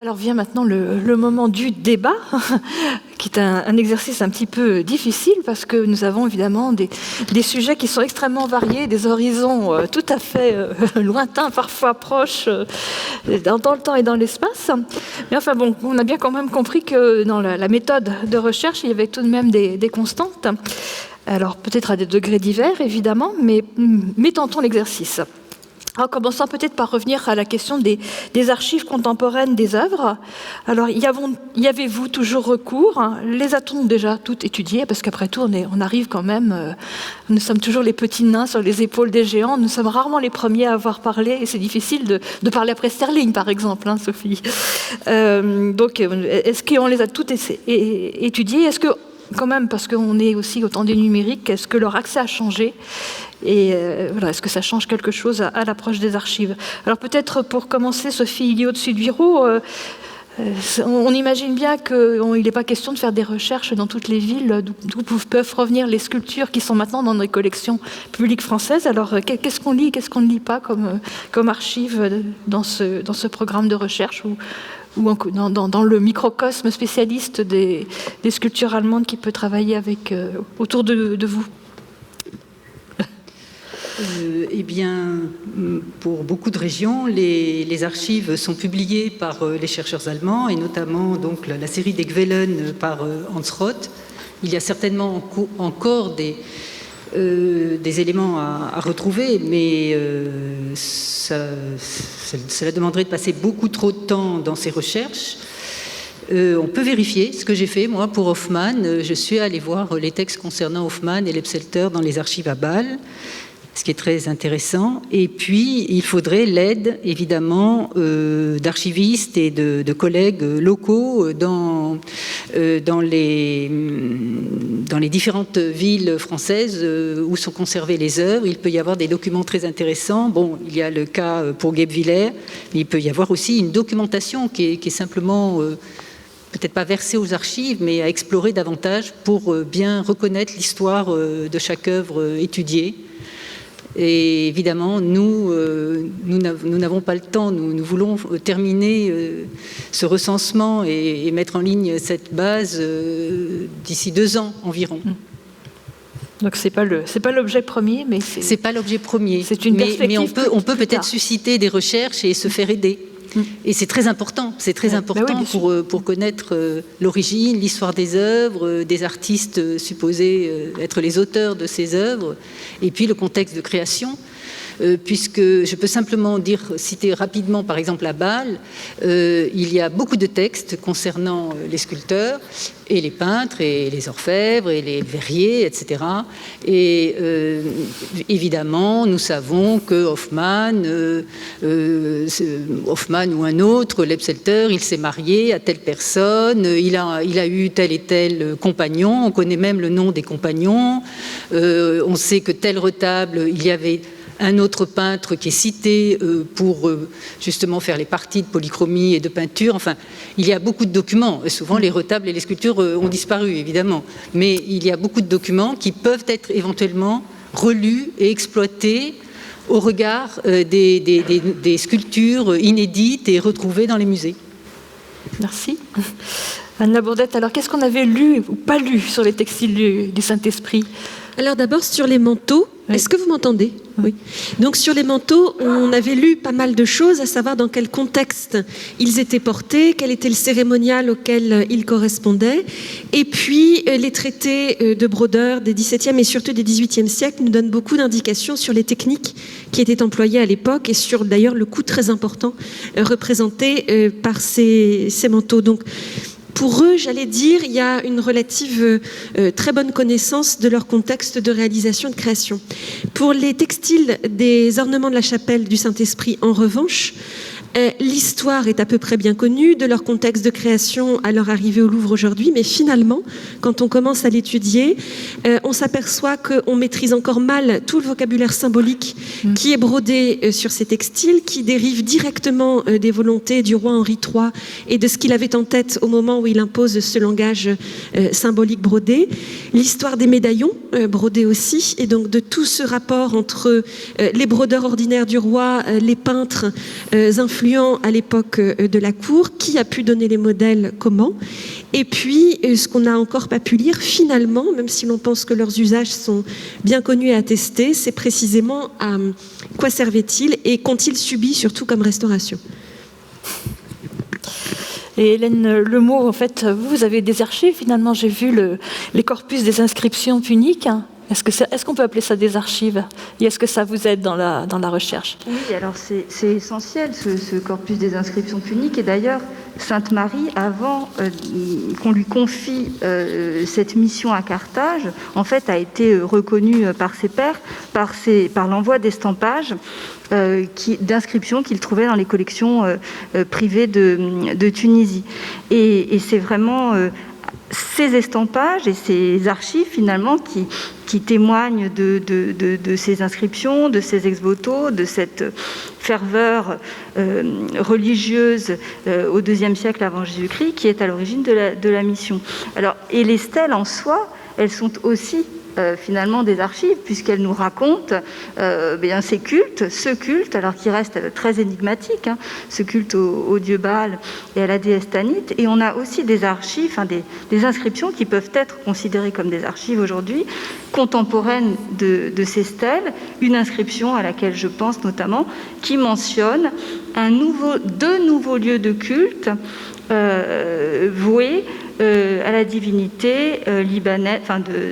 Alors vient maintenant le moment du débat, qui est un exercice un petit peu difficile parce que nous avons évidemment des sujets qui sont extrêmement variés, des horizons tout à fait lointains, parfois proches, dans le temps et dans l'espace. Mais enfin bon, on a bien quand même compris que dans la méthode de recherche, il y avait tout de même des constantes. Alors peut-être à des degrés divers évidemment, mais tentons l'exercice. En commençant peut-être par revenir à la question des archives contemporaines des œuvres. Alors, y avez-vous toujours recours? Les a-t-on déjà toutes étudiées? Parce qu'après tout, on arrive quand même, nous sommes toujours les petits nains sur les épaules des géants, nous sommes rarement les premiers à avoir parlé, et c'est difficile de parler après Sterling, par exemple, Sophie. Donc, est-ce qu'on les a toutes étudiées? Est-ce que, quand même, parce qu'on est aussi au temps des numériques, est-ce que leur accès a changé? Et voilà, est-ce que ça change quelque chose à l'approche des archives? Alors peut-être pour commencer, Sophie Illiot de Suduiro, on imagine bien qu'il n'est pas question de faire des recherches dans toutes les villes d'où peuvent revenir les sculptures qui sont maintenant dans nos collections publiques françaises. Alors qu'est-ce qu'on lit, qu'est-ce qu'on ne lit pas comme archives dans ce programme de recherche ou dans le microcosme spécialiste des sculptures allemandes qui peut travailler autour de vous? Eh bien, pour beaucoup de régions, les archives sont publiées par les chercheurs allemands, et notamment donc, la série des Quellen par Hans Roth. Il y a certainement encore des éléments à retrouver, mais cela demanderait de passer beaucoup trop de temps dans ces recherches. On peut vérifier ce que j'ai fait, moi, pour Hofmann. Je suis allée voir les textes concernant Hofmann et Lepselter dans les archives à Bâle, ce qui est très intéressant. Et puis, il faudrait l'aide, évidemment, d'archivistes et de collègues locaux dans les différentes villes françaises où sont conservées les œuvres. Il peut y avoir des documents très intéressants. Bon, il y a le cas pour Guebwiller, mais il peut y avoir aussi une documentation qui est simplement... peut-être pas versée aux archives, mais à explorer davantage pour bien reconnaître l'histoire de chaque œuvre étudiée. Et évidemment, nous n'avons pas le temps. Nous voulons terminer ce recensement et mettre en ligne cette base d'ici 2 ans environ. Donc c'est pas l'objet premier, mais c'est pas l'objet premier. C'est une perspective. Mais on peut peut-être susciter des recherches et se faire aider. Et c'est très important. C'est très important pour connaître l'origine, l'histoire des œuvres, des artistes supposés être les auteurs de ces œuvres, et puis le contexte de création. Puisque je peux simplement citer rapidement, par exemple, à Bâle, il y a beaucoup de textes concernant les sculpteurs et les peintres et les orfèvres et les verriers, etc. Et évidemment, nous savons que Hofmann ou un autre, Lepselter, il s'est marié à telle personne, il a eu tel et tel compagnon, on connaît même le nom des compagnons, on sait que tel retable, il y avait un autre peintre qui est cité pour justement faire les parties de polychromie et de peinture. Enfin, il y a beaucoup de documents. Souvent, les retables et les sculptures ont disparu, évidemment. Mais il y a beaucoup de documents qui peuvent être éventuellement relus et exploités au regard des sculptures inédites et retrouvées dans les musées. Merci. Anna Bourdette, alors qu'est-ce qu'on avait lu ou pas lu sur les textiles du Saint-Esprit? Alors d'abord sur les manteaux, est-ce que vous m'entendez? Oui. Donc sur les manteaux, on avait lu pas mal de choses, à savoir dans quel contexte ils étaient portés, quel était le cérémonial auquel ils correspondaient, et puis les traités de brodeur des XVIIe et surtout des XVIIIe siècle nous donnent beaucoup d'indications sur les techniques qui étaient employées à l'époque et sur d'ailleurs le coût très important représenté par ces manteaux. Donc pour eux, j'allais dire, il y a une relative très bonne connaissance de leur contexte de réalisation et de création. Pour les textiles des ornements de la chapelle du Saint-Esprit, en revanche, l'histoire est à peu près bien connue de leur contexte de création à leur arrivée au Louvre aujourd'hui, mais finalement, quand on commence à l'étudier, on s'aperçoit qu'on maîtrise encore mal tout le vocabulaire symbolique qui est brodé sur ces textiles, qui dérive directement des volontés du roi Henri III et de ce qu'il avait en tête au moment où il impose ce langage symbolique brodé. L'histoire des médaillons, brodés aussi, et donc de tout ce rapport entre les brodeurs ordinaires du roi, les peintres influents influents à l'époque de la cour, qui a pu donner les modèles, comment. Et puis, ce qu'on n'a encore pas pu lire, finalement, même si l'on pense que leurs usages sont bien connus et attestés, c'est précisément à quoi servaient-ils et qu'ont-ils subi, surtout comme restauration. Et Hélène Lemot, en fait, vous avez des archives, finalement, j'ai vu les corpus des inscriptions puniques. Est-ce qu'on peut appeler ça des archives? Et est-ce que ça vous aide dans la recherche? Oui, alors c'est essentiel, ce corpus des inscriptions puniques. Et d'ailleurs, Sainte Marie, avant qu'on lui confie cette mission à Carthage, en fait, a été reconnue par ses pairs par l'envoi d'estampages d'inscriptions qu'il trouvait dans les collections privées de Tunisie. Et c'est vraiment ces estampages et ces archives, finalement, qui témoignent de ces inscriptions, de ces ex-voto, de cette ferveur religieuse au IIe siècle avant Jésus-Christ, qui est à l'origine de la mission. Alors, et les stèles en soi, elles sont aussi finalement des archives, puisqu'elles nous racontent ces cultes, ce culte, alors qui reste très énigmatique, ce culte au dieu Baal et à la déesse Tanit. Et on a aussi des archives, des inscriptions qui peuvent être considérées comme des archives aujourd'hui, contemporaines de ces stèles. Une inscription à laquelle je pense notamment, qui mentionne deux nouveaux lieux de culte voués à la divinité libanaise,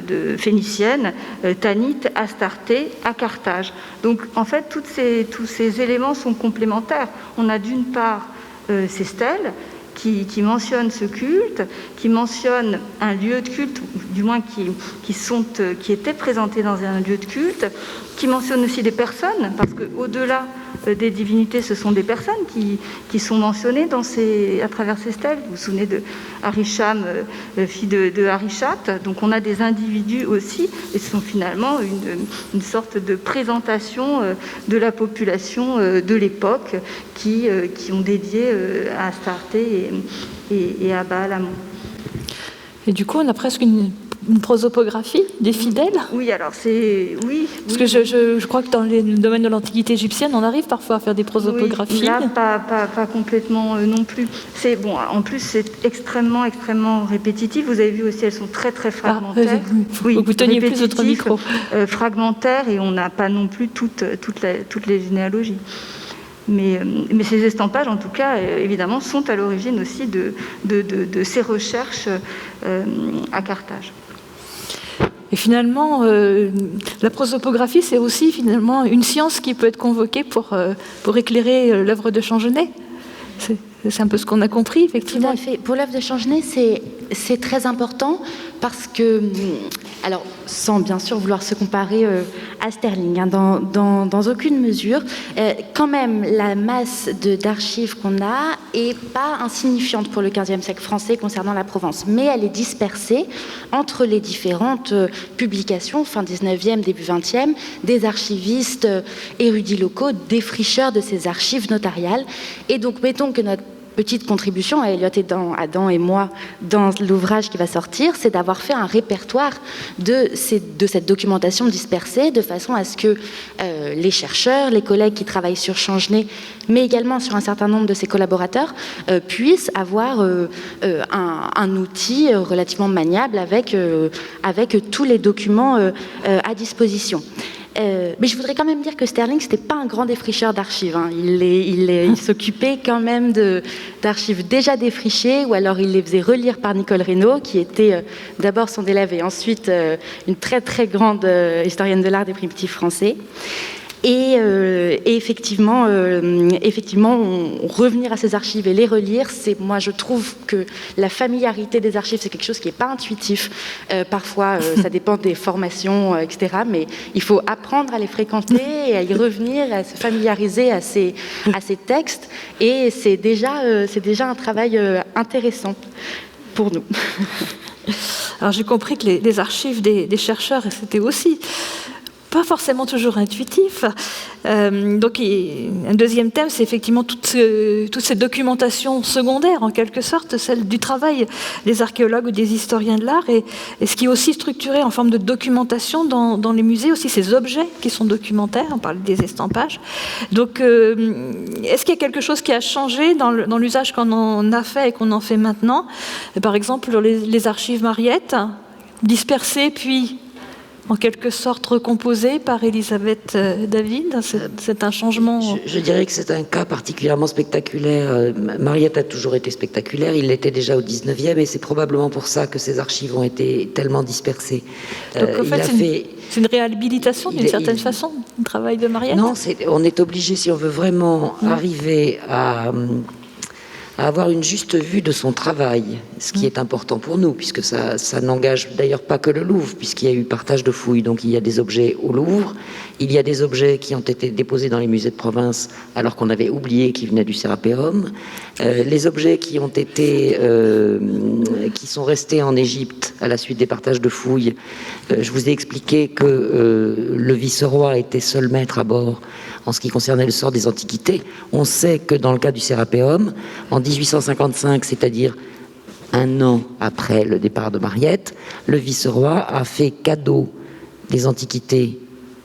de phénicienne, Tanit, Astarté, à Carthage. Donc en fait, tous ces éléments sont complémentaires. On a d'une part ces stèles qui mentionnent ce culte, qui mentionnent un lieu de culte, du moins qui étaient présentés dans un lieu de culte, qui mentionnent aussi des personnes, parce qu'au-delà des divinités, ce sont des personnes qui sont mentionnées à travers ces stèles. Vous vous souvenez de Harisham, fille de Harishat. Donc on a des individus aussi, et ce sont finalement une sorte de présentation de la population de l'époque qui ont dédié à Astarté et à Baal-Amon. Et du coup, on a presque une prosopographie des fidèles. Oui, alors c'est... Oui. Parce que je crois que dans le domaine de l'Antiquité égyptienne, on arrive parfois à faire des prosopographies. Oui, là, pas complètement non plus. En plus, c'est extrêmement, extrêmement répétitif. Vous avez vu aussi, elles sont très, très fragmentaires. Vous teniez plus votre micro. Fragmentaires, et on n'a pas non plus toutes les généalogies. Mais ces estampages, en tout cas, évidemment, sont à l'origine aussi de ces recherches à Carthage. Et finalement, la prosopographie, c'est aussi finalement une science qui peut être convoquée pour éclairer l'œuvre de Changenet. C'est un peu ce qu'on a compris, effectivement. Tout à fait. Pour l'œuvre de Changenet, c'est très important parce que, alors, sans bien sûr vouloir se comparer à Sterling, dans aucune mesure, quand même, la masse d'archives qu'on a est pas insignifiante pour le XVe siècle français concernant la Provence, mais elle est dispersée entre les différentes publications, fin XIXe, début XXe, des archivistes érudits locaux, défricheurs de ces archives notariales. Et donc, mettons que notre petite contribution à Elliott et Adam et moi dans l'ouvrage qui va sortir, c'est d'avoir fait un répertoire de cette documentation dispersée, de façon à ce que les chercheurs, les collègues qui travaillent sur Changenet, mais également sur un certain nombre de ses collaborateurs, puissent avoir un outil relativement maniable avec tous les documents à disposition. Mais je voudrais quand même dire que Sterling, c'était pas un grand défricheur d'archives. Il s'occupait quand même d'archives déjà défrichées, ou alors il les faisait relire par Nicole Reynaud, qui était d'abord son élève et ensuite une très très grande historienne de l'art des primitifs français. Et effectivement, revenir à ces archives et les relire, moi je trouve que la familiarité des archives, c'est quelque chose qui n'est pas intuitif. Parfois, ça dépend des formations, etc. Mais il faut apprendre à les fréquenter et à y revenir, à se familiariser à ces textes. Et c'est déjà un travail intéressant pour nous. Alors j'ai compris que les archives des chercheurs, c'était aussi pas forcément toujours intuitif. Donc, un deuxième thème, c'est effectivement toutes ces documentations secondaires, en quelque sorte, celle du travail des archéologues ou des historiens de l'art, et ce qui est aussi structuré en forme de documentation dans les musées, aussi ces objets qui sont documentaires, on parle des estampages. Donc, est-ce qu'il y a quelque chose qui a changé dans l'usage qu'on en a fait et qu'on en fait maintenant? Par exemple, les archives Mariette, dispersées puis en quelque sorte recomposé par Elisabeth David. C'est un changement. Je dirais que c'est un cas particulièrement spectaculaire. Mariette a toujours été spectaculaire, il l'était déjà au 19e, et c'est probablement pour ça que ces archives ont été tellement dispersées. Donc en fait, c'est une réhabilitation d'une certaine façon, du travail de Mariette. Non, on est obligé, si on veut vraiment arriver à avoir une juste vue de son travail, ce qui est important pour nous, puisque ça n'engage d'ailleurs pas que le Louvre, puisqu'il y a eu partage de fouilles, donc il y a des objets au Louvre, il y a des objets qui ont été déposés dans les musées de province alors qu'on avait oublié qu'ils venaient du Sérapéum, les objets qui ont été, qui sont restés en Égypte à la suite des partages de fouilles. Je vous ai expliqué que le vice-roi était seul maître à bord en ce qui concernait le sort des antiquités. On sait que dans le cas du Sérapéum, en 1855, c'est-à-dire un an après le départ de Mariette, le vice-roi a fait cadeau des antiquités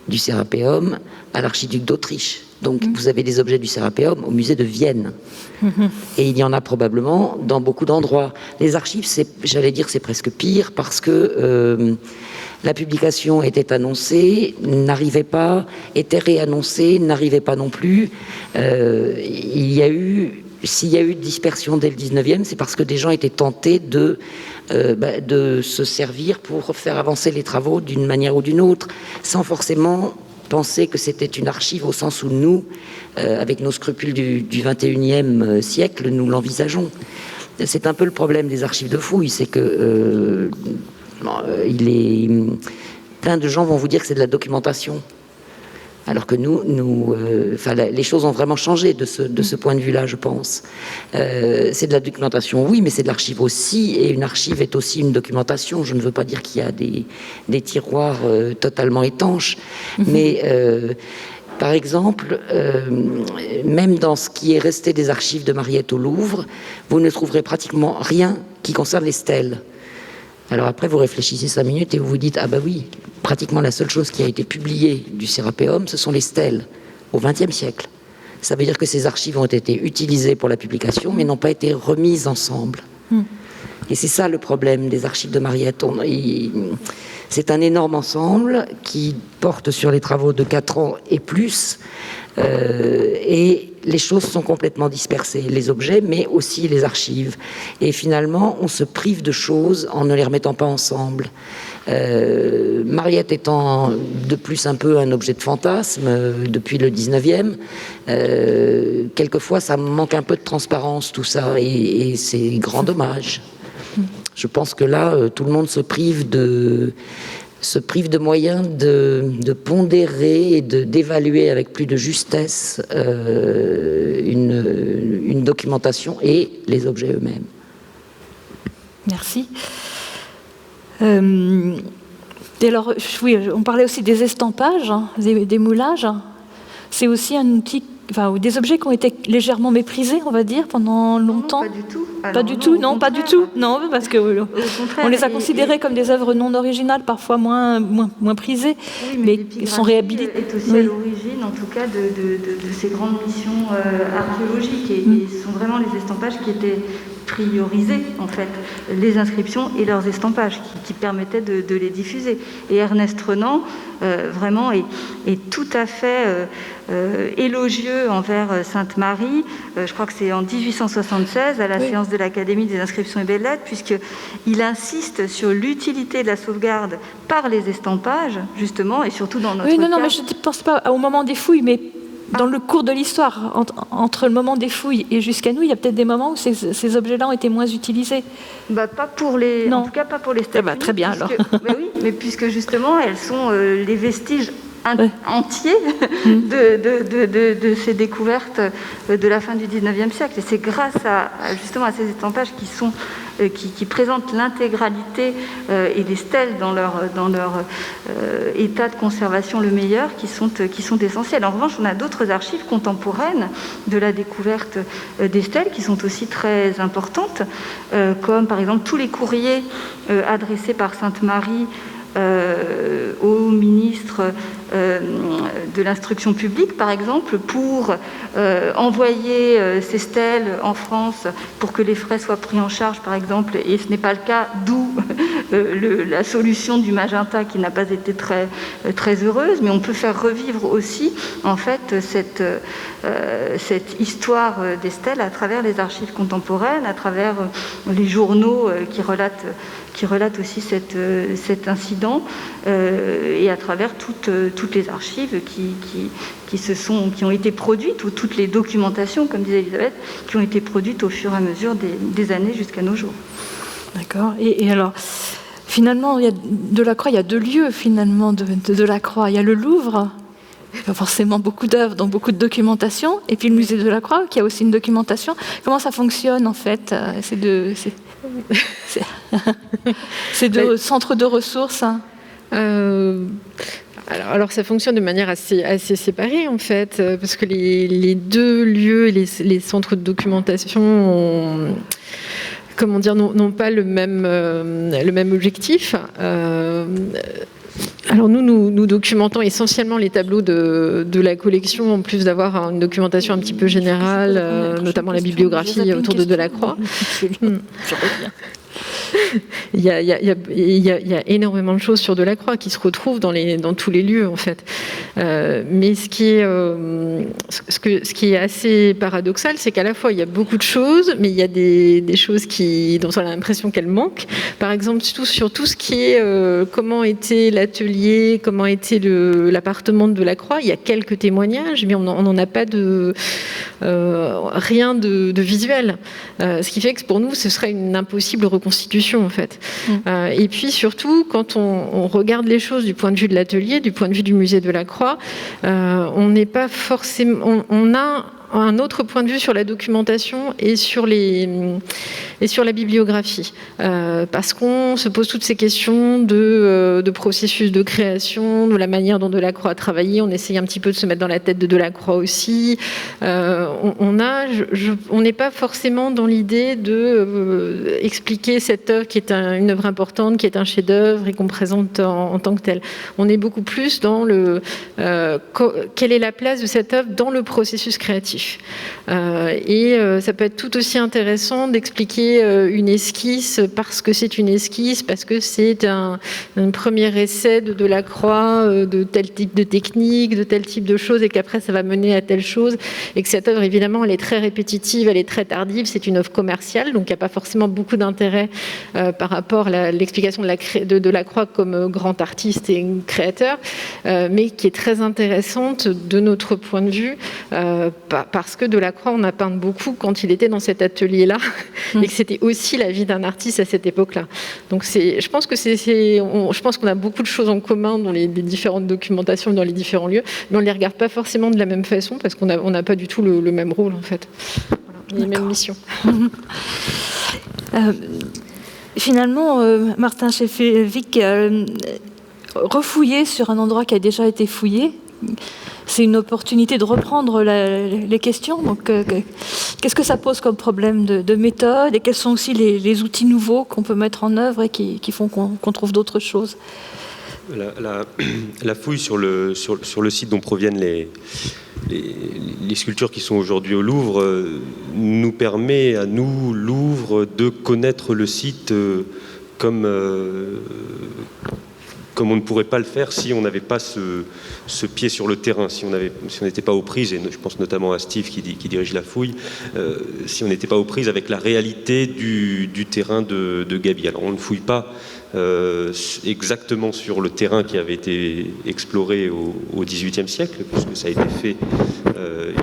du Sérapéum à l'archiduc d'Autriche. Donc vous avez des objets du Sérapéum au musée de Vienne. Et il y en a probablement dans beaucoup d'endroits. Les archives, j'allais dire, c'est presque pire parce que la publication était annoncée, n'arrivait pas, était réannoncée, n'arrivait pas non plus. S'il y a eu dispersion dès le 19e, c'est parce que des gens étaient tentés de se servir pour faire avancer les travaux d'une manière ou d'une autre, sans forcément penser que c'était une archive au sens où nous, avec nos scrupules du 21e siècle, nous l'envisageons. C'est un peu le problème des archives de fouilles, c'est que plein de gens vont vous dire que c'est de la documentation. Alors que les choses ont vraiment changé de ce point de vue-là, je pense. C'est de la documentation, oui, mais c'est de l'archive aussi, et une archive est aussi une documentation. Je ne veux pas dire qu'il y a des tiroirs totalement étanches, mais par exemple, même dans ce qui est resté des archives de Mariette au Louvre, vous ne trouverez pratiquement rien qui concerne les stèles. Alors après, vous réfléchissez 5 minutes et vous vous dites, ah bah oui, pratiquement la seule chose qui a été publiée du Sérapéum, ce sont les stèles, au XXe siècle. Ça veut dire que ces archives ont été utilisées pour la publication, mais n'ont pas été remises ensemble. Et c'est ça le problème des archives de Mariette. C'est un énorme ensemble qui porte sur les travaux de 4 ans et plus, et les choses sont complètement dispersées, les objets, mais aussi les archives. Et finalement, on se prive de choses en ne les remettant pas ensemble. Mariette étant de plus un peu un objet de fantasme depuis le 19e, quelquefois ça manque un peu de transparence tout ça, et c'est grand dommage. Je pense que là, tout le monde se prive de moyens de pondérer et d'évaluer avec plus de justesse une documentation et les objets eux-mêmes. Merci. Et alors, oui, on parlait aussi des estampages, des moulages. C'est aussi un outil, ou des objets qui ont été légèrement méprisés, on va dire, pendant longtemps. Non, pas du tout. Pas du tout, non, pas du tout. Non, parce que on les a considérés comme des œuvres non originales, parfois moins prisées, mais ils sont réhabilités. Est aussi à l'origine, en tout cas, de ces grandes missions archéologiques, et ce sont vraiment les estampages qui étaient prioriser en fait les inscriptions et leurs estampages qui permettaient de les diffuser. Et Ernest Renan vraiment est tout à fait élogieux envers Sainte-Marie. Je crois que c'est en 1876 à la séance de l'Académie des inscriptions et belles-lettres, puisqu'il insiste sur l'utilité de la sauvegarde par les estampages justement, et surtout dans notre cas. Non, mais je ne pense pas au moment des fouilles, mais dans le cours de l'histoire, entre le moment des fouilles et jusqu'à nous, il y a peut-être des moments où ces objets-là ont été moins utilisés. Pas pour les, en tout cas pas pour les statues. Très bien alors. Oui, mais puisque justement elles sont les vestiges entier de ces découvertes de la fin du 19e siècle. Et c'est grâce justement à ces estampages qui présentent l'intégralité et les stèles dans leur état de conservation le meilleur qui sont essentiels. En revanche, on a d'autres archives contemporaines de la découverte des stèles qui sont aussi très importantes, comme par exemple tous les courriers adressés par Sainte Marie au ministre de l'instruction publique, par exemple, pour envoyer ces stèles en France pour que les frais soient pris en charge, par exemple, et ce n'est pas le cas, d'où la solution du magenta qui n'a pas été très, très heureuse, mais on peut faire revivre aussi, en fait, cette histoire des stèles à travers les archives contemporaines, à travers les journaux qui relatent aussi cet incident, et à travers toutes les archives qui ont été produites, ou toutes les documentations, comme disait Elisabeth, qui ont été produites au fur et à mesure des années jusqu'à nos jours. D'accord. Et alors, finalement, Delacroix, il y a deux lieux finalement de Delacroix. Il y a le Louvre, pas forcément beaucoup d'œuvres, donc beaucoup de documentation, et puis le musée de Delacroix, qui a aussi une documentation. Comment ça fonctionne en fait, ces deux centres de ressources, hein? Alors ça fonctionne de manière assez séparée en fait, parce que les deux lieux, les centres de documentation n'ont pas le même objectif. Alors nous documentons essentiellement les tableaux de la collection, en plus d'avoir une documentation un petit peu générale, notamment la bibliographie autour de Delacroix. Il y a énormément de choses sur Delacroix qui se retrouvent dans tous les lieux en fait. Mais ce qui est assez paradoxal, c'est qu'à la fois il y a beaucoup de choses, mais il y a des choses dont on a l'impression qu'elles manquent. Par exemple, sur tout ce qui est comment était l'atelier, comment était l'appartement de Delacroix, il y a quelques témoignages, mais on n'en a pas rien de visuel. Ce qui fait que pour nous, ce serait une impossible reconstitution en fait. Et puis surtout, quand on regarde les choses du point de vue de l'atelier, du point de vue du musée de Delacroix, on n'est pas forcément... On a un autre point de vue sur la documentation et sur la bibliographie, parce qu'on se pose toutes ces questions de processus de création, de la manière dont Delacroix a travaillé. On essaye un petit peu de se mettre dans la tête de Delacroix aussi. On n'est pas forcément dans l'idée de expliquer cette œuvre qui est une œuvre importante, qui est un chef-d'œuvre et qu'on présente en tant que tel. On est beaucoup plus dans quelle est la place de cette œuvre dans le processus créatif. Ça peut être tout aussi intéressant d'expliquer une esquisse parce que c'est une esquisse, parce que c'est un premier essai de Delacroix de tel type de technique, de tel type de choses, et qu'après ça va mener à telle chose, et que cette œuvre évidemment elle est très répétitive, elle est très tardive, c'est une œuvre commerciale, donc il n'y a pas forcément beaucoup d'intérêt par rapport à l'explication de Delacroix comme grand artiste et créateur, mais qui est très intéressante de notre point de vue, parce que Delacroix, on a peint beaucoup quand il était dans cet atelier-là, et que c'était aussi la vie d'un artiste à cette époque-là. Donc je pense qu'on a beaucoup de choses en commun dans les différentes documentations, dans les différents lieux, mais on ne les regarde pas forcément de la même façon, parce qu'on n'a pas du tout le même rôle, en fait. Voilà, les mêmes missions. Finalement, Martin Cheffevic, refouiller sur un endroit qui a déjà été fouillé, c'est une opportunité de reprendre les questions. Donc, qu'est-ce que ça pose comme problème de méthode, et quels sont aussi les outils nouveaux qu'on peut mettre en œuvre et qui font qu'on trouve d'autres choses? La fouille sur le site dont proviennent les sculptures qui sont aujourd'hui au Louvre nous permet à nous, Louvre, de connaître le site comme on ne pourrait pas le faire si on n'avait pas ce pied sur le terrain, si on n'était pas aux prises, et je pense notamment à Steve qui dirige la fouille, si on n'était pas aux prises avec la réalité du terrain de Gaby. Alors on ne fouille pas exactement sur le terrain qui avait été exploré au XVIIIe siècle, puisque ça a été fait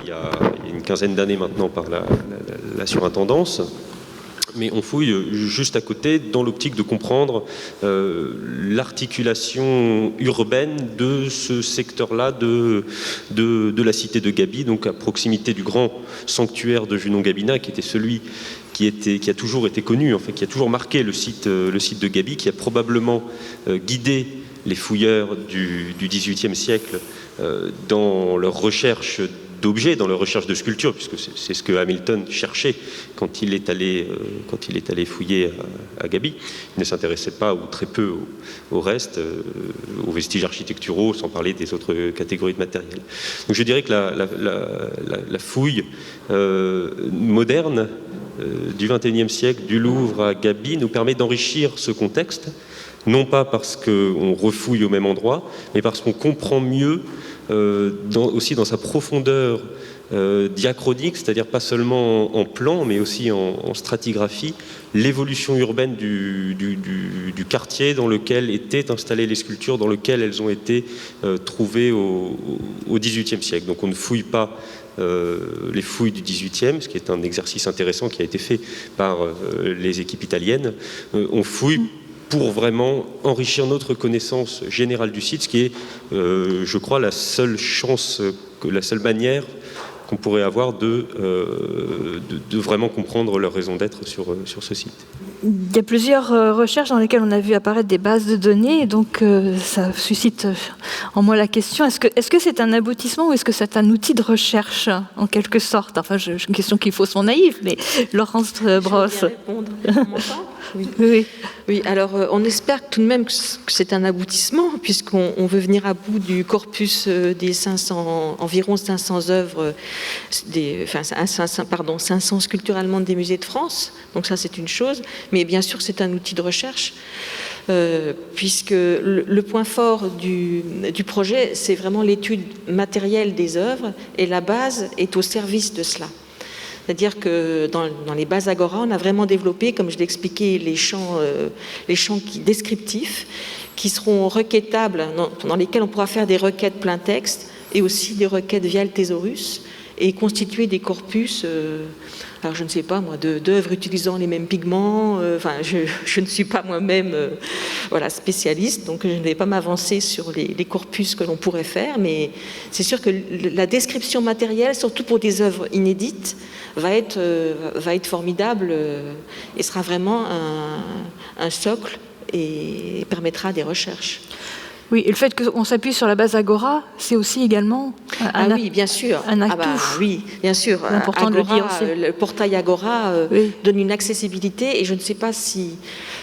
il y a une quinzaine d'années maintenant par la surintendance. mais on fouille juste à côté dans l'optique de comprendre l'articulation urbaine de ce secteur-là de la cité de Gaby, donc à proximité du grand sanctuaire de Junon-Gabina, qui était celui qui a toujours été connu, en fait, qui a toujours marqué le site de Gaby, qui a probablement guidé les fouilleurs du XVIIIe siècle dans leur recherche d'objets, dans leur recherche de sculptures, puisque c'est ce que Hamilton cherchait quand il est allé fouiller à Gaby. Il ne s'intéressait pas ou très peu au reste, aux vestiges architecturaux, sans parler des autres catégories de matériel. Donc je dirais que la fouille moderne du XXIe siècle, du Louvre à Gaby, nous permet d'enrichir ce contexte, non pas parce qu'on refouille au même endroit, mais parce qu'on comprend mieux aussi dans sa profondeur diachronique, c'est-à-dire pas seulement en plan, mais aussi en stratigraphie, l'évolution urbaine du quartier dans lequel étaient installées les sculptures, dans lequel elles ont été trouvées au XVIIIe siècle. Donc on ne fouille pas les fouilles du XVIIIe, ce qui est un exercice intéressant qui a été fait par les équipes italiennes. On fouille pour vraiment enrichir notre connaissance générale du site, ce qui est, je crois, la seule manière qu'on pourrait avoir de vraiment comprendre leur raison d'être sur ce site. Il y a plusieurs recherches dans lesquelles on a vu apparaître des bases de données, et donc ça suscite en moi la question, est-ce que c'est un aboutissement ou est-ce que c'est un outil de recherche, en quelque sorte? Enfin, une question qui est faussement naïve, mais Laurence Brosse. Je vais répondre. Oui, alors on espère tout de même que c'est un aboutissement, puisqu'on veut venir à bout du corpus des environ 500 œuvres, 500 sculptures allemandes des musées de France. Donc ça, c'est une chose. Mais bien sûr, c'est un outil de recherche, puisque le point fort du projet, c'est vraiment l'étude matérielle des œuvres, et la base est au service de cela. C'est-à-dire que dans les bases Agora, on a vraiment développé, comme je l'ai expliqué, les champs descriptifs qui seront requêtables, dans lesquels on pourra faire des requêtes plein texte et aussi des requêtes via le thésaurus et constituer des corpus, alors je ne sais pas moi, d'œuvres utilisant les mêmes pigments. Je ne suis pas moi-même spécialiste, donc je ne vais pas m'avancer sur les corpus que l'on pourrait faire, mais c'est sûr que la description matérielle, surtout pour des œuvres inédites, va être formidable et sera vraiment un socle et permettra des recherches. Oui, et le fait qu'on s'appuie sur la base Agora, c'est aussi également oui, bien sûr. Un atout. Oui, bien sûr. C'est important Agora, de le dire aussi. Le portail Agora donne une accessibilité, et je ne sais pas si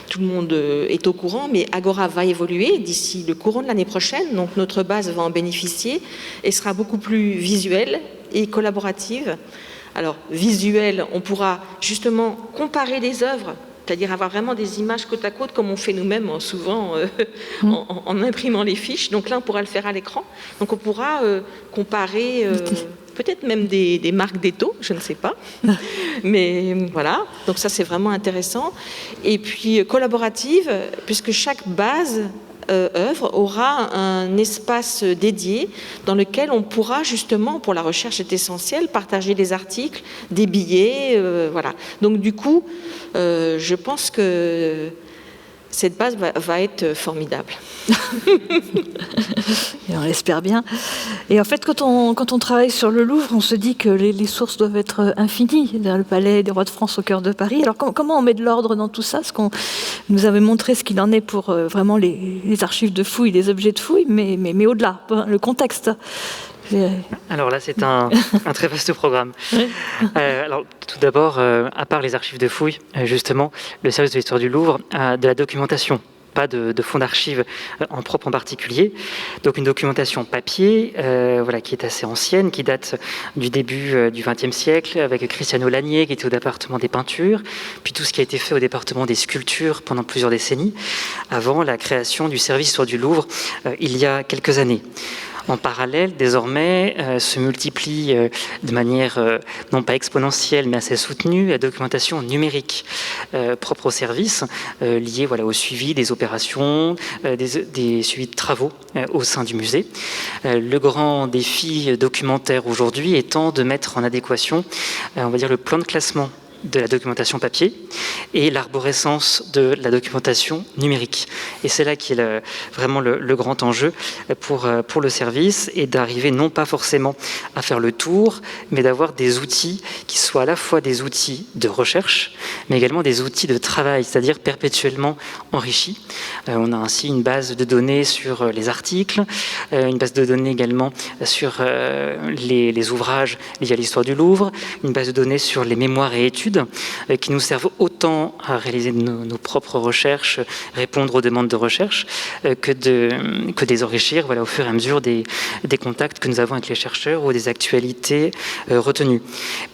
tout le monde est au courant, mais Agora va évoluer d'ici le courant de l'année prochaine, donc notre base va en bénéficier et sera beaucoup plus visuelle et collaborative. Alors, visuelle, on pourra justement comparer les œuvres, c'est-à-dire avoir vraiment des images côte à côte, comme on fait nous-mêmes souvent en imprimant les fiches. Donc là, on pourra le faire à l'écran. Donc on pourra comparer peut-être même des marques d'étau, je ne sais pas. Mais voilà, donc ça c'est vraiment intéressant. Et puis collaborative, puisque chaque base œuvre aura un espace dédié dans lequel on pourra justement, pour la recherche est essentielle, partager des articles, des billets, voilà. Donc du coup, je pense que cette base va être formidable. Et on l'espère bien. Et en fait, quand on travaille sur le Louvre, on se dit que les sources doivent être infinies, dans le Palais des Rois de France au cœur de Paris. Alors comment on met de l'ordre dans tout ça? Parce qu'on nous avait montré ce qu'il en est pour vraiment les archives de fouilles, les objets de fouilles, mais au-delà, le contexte. Alors là, c'est un très vaste programme. Alors, tout d'abord, à part les archives de fouilles, justement, le service de l'histoire du Louvre a de la documentation, pas de fonds d'archives en propre en particulier. Donc une documentation papier, qui est assez ancienne, qui date du début du XXe siècle, avec Cristiano Lanier, qui était au département des peintures, puis tout ce qui a été fait au département des sculptures pendant plusieurs décennies, avant la création du service d'histoire du Louvre il y a quelques années. En parallèle, désormais, se multiplie de manière non pas exponentielle, mais assez soutenue, la documentation numérique propre au service, liée au suivi des opérations, des suivis de travaux au sein du musée. Le grand défi documentaire aujourd'hui étant de mettre en adéquation, on va dire, le plan de classement de la documentation papier et l'arborescence de la documentation numérique. Et c'est là qu'il est vraiment le grand enjeu pour le service, et d'arriver non pas forcément à faire le tour, mais d'avoir des outils qui soient à la fois des outils de recherche, mais également des outils de travail, c'est-à-dire perpétuellement enrichis. On a ainsi une base de données sur les articles, une base de données également sur les ouvrages liés à l'histoire du Louvre, une base de données sur les mémoires et études qui nous servent autant à réaliser nos propres recherches, répondre aux demandes de recherche, que de les enrichir au fur et à mesure des contacts que nous avons avec les chercheurs ou des actualités retenues.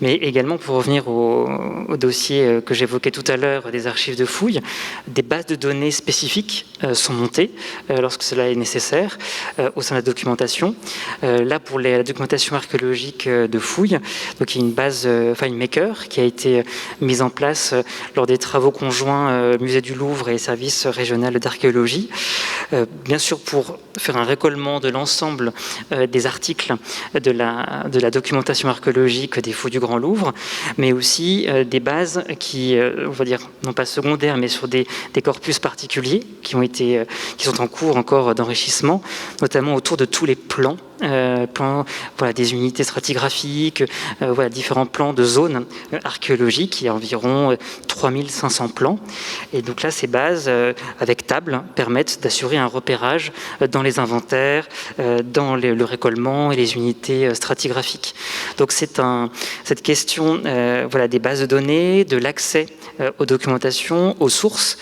Mais également, pour revenir au dossier que j'évoquais tout à l'heure des archives de fouilles, des bases de données spécifiques sont montées lorsque cela est nécessaire au sein de la documentation. Là, pour la documentation archéologique de fouilles, donc il y a une base FileMaker qui a été mise en place lors des travaux conjoints Musée du Louvre et Service régional d'archéologie, bien sûr pour faire un récollement de l'ensemble des articles de la documentation archéologique des fouilles du Grand Louvre, mais aussi des bases qui, on va dire, non pas secondaires, mais sur des corpus particuliers qui sont en cours encore d'enrichissement, notamment autour de tous les plans, des unités stratigraphiques, différents plans de zones archéologiques. Il y a environ 3500 plans. Et donc là, ces bases, avec table, permettent d'assurer un repérage dans les inventaires, dans le récollement et les unités stratigraphiques. Donc cette question des bases de données, de l'accès aux documentations, aux sources,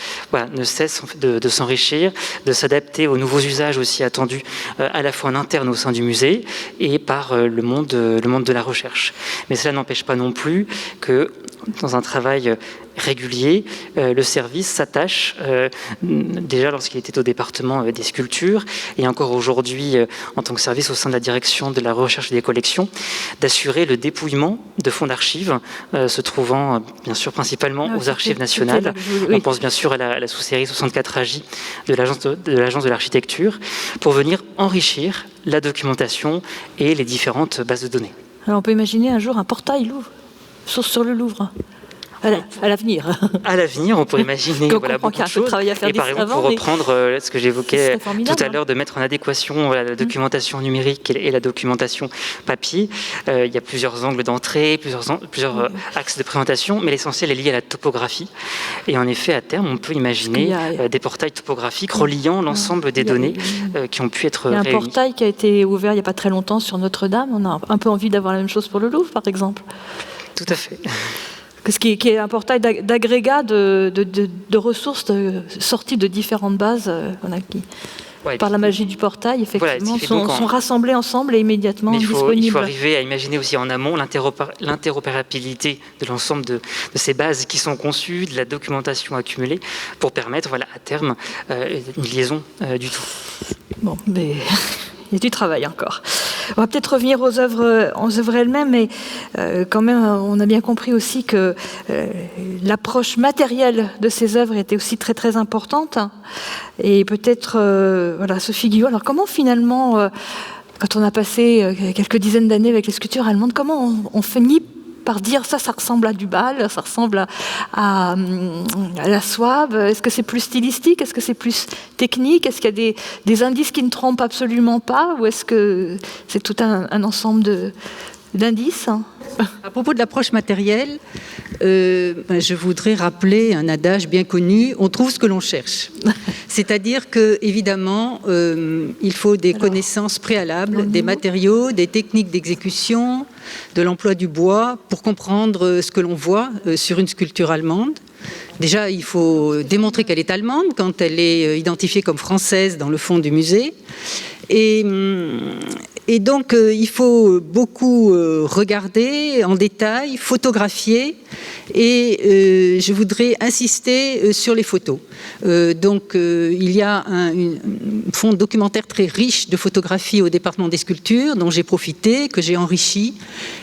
ne cesse de s'enrichir, de s'adapter aux nouveaux usages aussi attendus à la fois en interne au sein du musée et par le monde de la recherche. Mais cela n'empêche pas non plus que dans un travail régulier, le service s'attache, déjà lorsqu'il était au département des sculptures, et encore aujourd'hui en tant que service au sein de la direction de la recherche et des collections, d'assurer le dépouillement de fonds d'archives se trouvant bien sûr principalement aux archives nationales. On pense bien sûr à la sous-série 64 AJ de l'agence de l'architecture, pour venir enrichir la documentation et les différentes bases de données. Alors on peut imaginer un jour un portail Louvre, source sur le Louvre. À l'avenir. À l'avenir, on pourrait imaginer beaucoup de choses. Et par exemple, pour reprendre ce que j'évoquais tout à l'heure, de mettre en adéquation la documentation numérique et la documentation papier, il y a plusieurs angles d'entrée, plusieurs axes de présentation, mais l'essentiel est lié à la topographie. Et en effet, à terme, on peut imaginer des portails topographiques reliant l'ensemble des données qui ont pu être réunies. Il y a un portail qui a été ouvert il n'y a pas très longtemps sur Notre-Dame. On a un peu envie d'avoir la même chose pour le Louvre, par exemple. Tout à fait. Ce qui est un portail d'agrégat de ressources sorties de différentes bases par la magie du portail, effectivement, sont rassemblées ensemble et immédiatement disponibles. Il faut arriver à imaginer aussi en amont l'interopérabilité de l'ensemble de ces bases qui sont conçues, de la documentation accumulée, pour permettre à terme une liaison du tout. Bon, mais il y a du travail encore. On va peut-être revenir aux œuvres elles-mêmes, mais quand même, on a bien compris aussi que l'approche matérielle de ces œuvres était aussi très très importante. Et peut-être, Sophie Guillot, alors comment finalement, quand on a passé quelques dizaines d'années avec les sculptures allemandes, comment on finit par dire ça ressemble à du Bâle, ça ressemble à la Swab? Est-ce que c'est plus stylistique? Est-ce que c'est plus technique? Est-ce qu'il y a des indices qui ne trompent absolument pas? Ou est-ce que c'est tout un ensemble d'indices? À propos de l'approche matérielle, je voudrais rappeler un adage bien connu: on trouve ce que l'on cherche. C'est-à-dire que, évidemment, il faut des connaissances préalables, des matériaux, des techniques d'exécution, de l'emploi du bois, pour comprendre ce que l'on voit sur une sculpture allemande. Déjà, il faut démontrer qu'elle est allemande quand elle est identifiée comme française dans le fond du musée. Et donc, il faut beaucoup regarder en détail, photographier, et je voudrais insister sur les photos. Il y a un fonds documentaire très riche de photographies au département des sculptures, dont j'ai profité, que j'ai enrichi.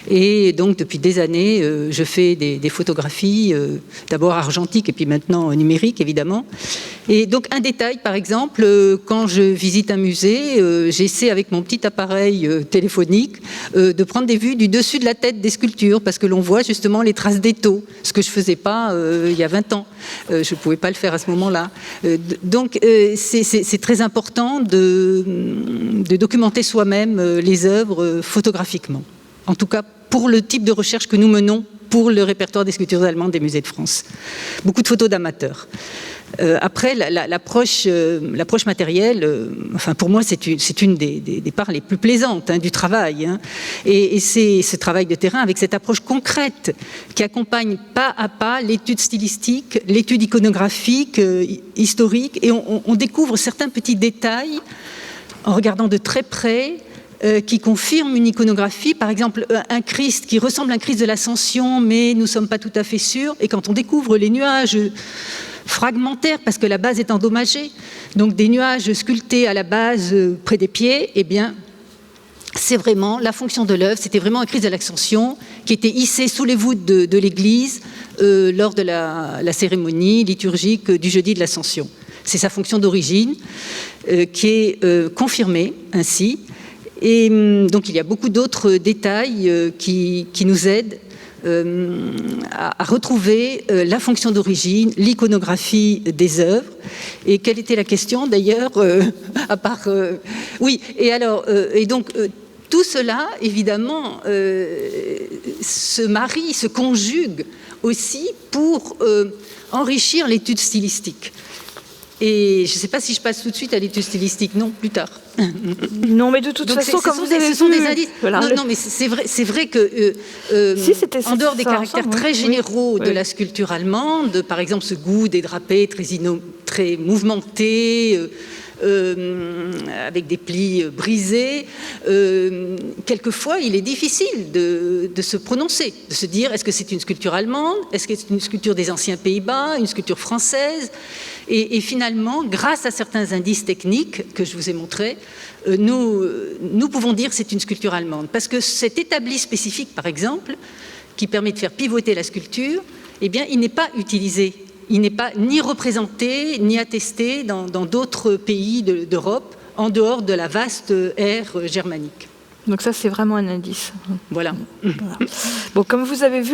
Et donc, depuis des années, je fais des photographies, d'abord argentiques et puis maintenant numériques, évidemment. Et donc, un détail, par exemple, quand je visite un musée, j'essaie avec mon petit appareil appareil téléphonique, de prendre des vues du dessus de la tête des sculptures, parce que l'on voit justement les traces d'étau, ce que je ne faisais pas il y a 20 ans. Je ne pouvais pas le faire à ce moment-là. Donc c'est très important de documenter soi-même les œuvres photographiquement. En tout cas, pour le type de recherche que nous menons pour le répertoire des sculptures allemandes des musées de France. Beaucoup de photos d'amateurs. Après, l'approche matérielle, enfin pour moi, c'est une des parts les plus plaisantes du travail. Et c'est ce travail de terrain avec cette approche concrète qui accompagne pas à pas l'étude stylistique, l'étude iconographique, historique, et on découvre certains petits détails en regardant de très près, qui confirme une iconographie, par exemple un Christ qui ressemble à un Christ de l'Ascension, mais nous ne sommes pas tout à fait sûrs. Et quand on découvre les nuages fragmentaires, parce que la base est endommagée, donc des nuages sculptés à la base près des pieds, eh bien, c'est vraiment la fonction de l'œuvre. C'était vraiment un Christ de l'Ascension qui était hissé sous les voûtes de l'église lors de la cérémonie liturgique du jeudi de l'Ascension. C'est sa fonction d'origine qui est confirmée ainsi. Et donc il y a beaucoup d'autres détails qui nous aident à retrouver la fonction d'origine, l'iconographie des œuvres. Et quelle était la question d'ailleurs à part oui, et alors et donc tout cela évidemment se marie, se conjugue aussi pour enrichir l'étude stylistique. Et je ne sais pas si je passe tout de suite à l'étude stylistique, non, plus tard. Non, mais de toute façon, comme vous avez ce sont vu, des indices. voilà, non, mais c'est vrai que en dehors des caractères très généraux de la sculpture allemande, par exemple ce goût des drapés très mouvementé, avec des plis brisés, quelquefois il est difficile de se prononcer, de se dire est-ce que c'est une sculpture allemande, est-ce que c'est une sculpture des anciens Pays-Bas, une sculpture française. Et finalement, grâce à certains indices techniques que je vous ai montrés, nous pouvons dire que c'est une sculpture allemande. Parce que cet établi spécifique, par exemple, qui permet de faire pivoter la sculpture, eh bien, il n'est pas utilisé. Il n'est pas ni représenté, ni attesté dans d'autres pays d'Europe, en dehors de la vaste aire germanique. Donc ça, c'est vraiment un indice. Voilà. Bon, comme vous avez vu,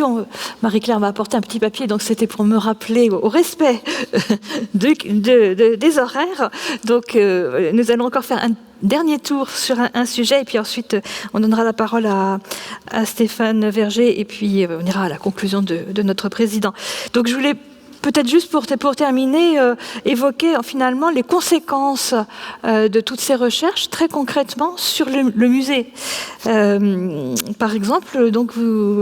Marie-Claire m'a apporté un petit papier, donc c'était pour me rappeler au respect des horaires. Donc nous allons encore faire un dernier tour sur un sujet, et puis ensuite on donnera la parole à Stéphane Verger, et puis on ira à la conclusion de notre président. Donc je voulais peut-être juste pour terminer, évoquer finalement les conséquences de toutes ces recherches très concrètement sur le musée. Par exemple, donc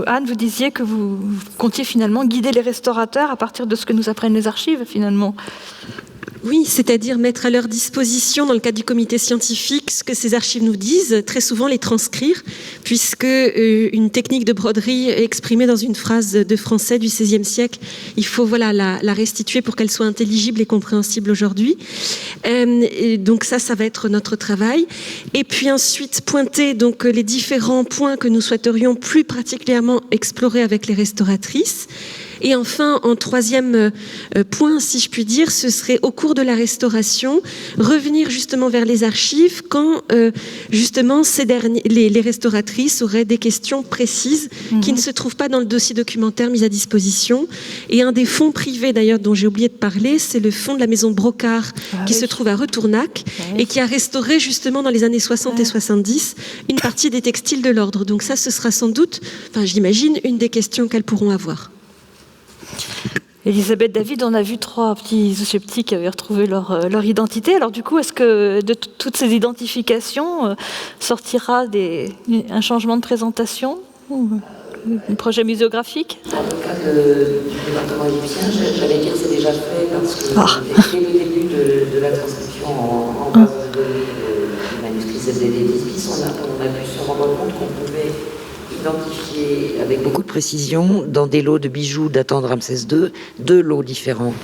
Anne, vous disiez que vous comptiez finalement guider les restaurateurs à partir de ce que nous apprennent les archives finalement. Oui, c'est-à-dire mettre à leur disposition, dans le cadre du comité scientifique, ce que ces archives nous disent, très souvent les transcrire, puisque une technique de broderie est exprimée dans une phrase de français du XVIe siècle. Il faut la restituer pour qu'elle soit intelligible et compréhensible aujourd'hui. Et donc ça va être notre travail. Et puis ensuite, pointer donc les différents points que nous souhaiterions plus particulièrement explorer avec les restauratrices. Et enfin, en troisième point, si je puis dire, ce serait au cours de la restauration, revenir justement vers les archives quand justement les restauratrices auraient des questions précises qui ne se trouvent pas dans le dossier documentaire mis à disposition. Et un des fonds privés d'ailleurs dont j'ai oublié de parler, c'est le fonds de la maison Brocard qui se trouve à Retournac et qui a restauré justement dans les années 60 et 70 une partie des textiles de l'ordre. Donc ça, ce sera sans doute, j'imagine, une des questions qu'elles pourront avoir. Elisabeth David, on a vu 3 petits sceptiques qui avaient retrouvé leur identité. Alors du coup, est-ce que de toutes ces identifications sortira un changement de présentation ou un projet muséographique? Dans le cas du département égyptien, j'allais dire c'est déjà fait parce que dès le début de la transcription en base de données du manuscrit ZDD-10, on a pu se rendre compte qu'on pouvait identifier avec beaucoup de précision dans des lots de bijoux datant de Ramsès II, 2 lots différents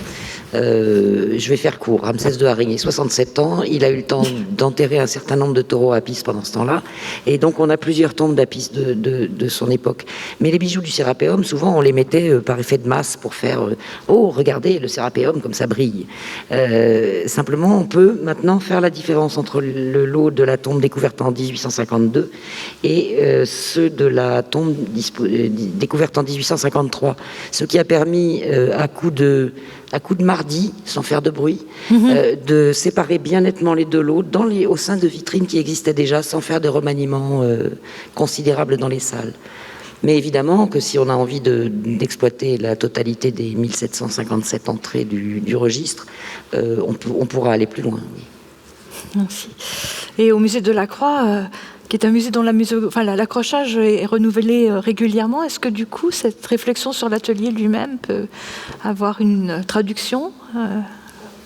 Je vais faire court. Ramsès de Araignée, 67 ans. Il a eu le temps d'enterrer un certain nombre de taureaux Apis pendant ce temps-là. Et donc, on a plusieurs tombes d'Apis de son époque. Mais les bijoux du Sérapéum, souvent, on les mettait par effet de masse pour faire oh, regardez, le Sérapéum, comme ça brille. Simplement, on peut maintenant faire la différence entre le lot de la tombe découverte en 1852 et ceux de la tombe découverte en 1853. Ce qui a permis, à coup de mardi, sans faire de bruit, de séparer bien nettement les deux lots au sein de vitrines qui existaient déjà, sans faire de remaniements considérables dans les salles. Mais évidemment que si on a envie d'exploiter la totalité des 1757 entrées du registre, on pourra aller plus loin. Oui. Merci. Et au musée de la Croix, qui est un musée dont l'accrochage est renouvelé régulièrement, est-ce que du coup cette réflexion sur l'atelier lui-même peut avoir une traduction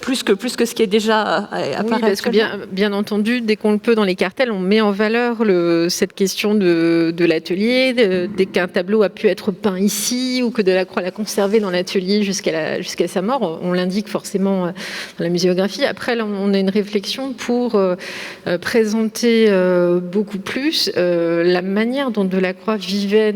plus que ce qui est déjà apparaît? Oui, parce que bien entendu, dès qu'on le peut dans les cartels, on met en valeur cette question de l'atelier. Dès qu'un tableau a pu être peint ici ou que Delacroix l'a conservé dans l'atelier jusqu'à sa mort, on l'indique forcément dans la muséographie. Après, là, on a une réflexion pour présenter beaucoup plus la manière dont Delacroix vivait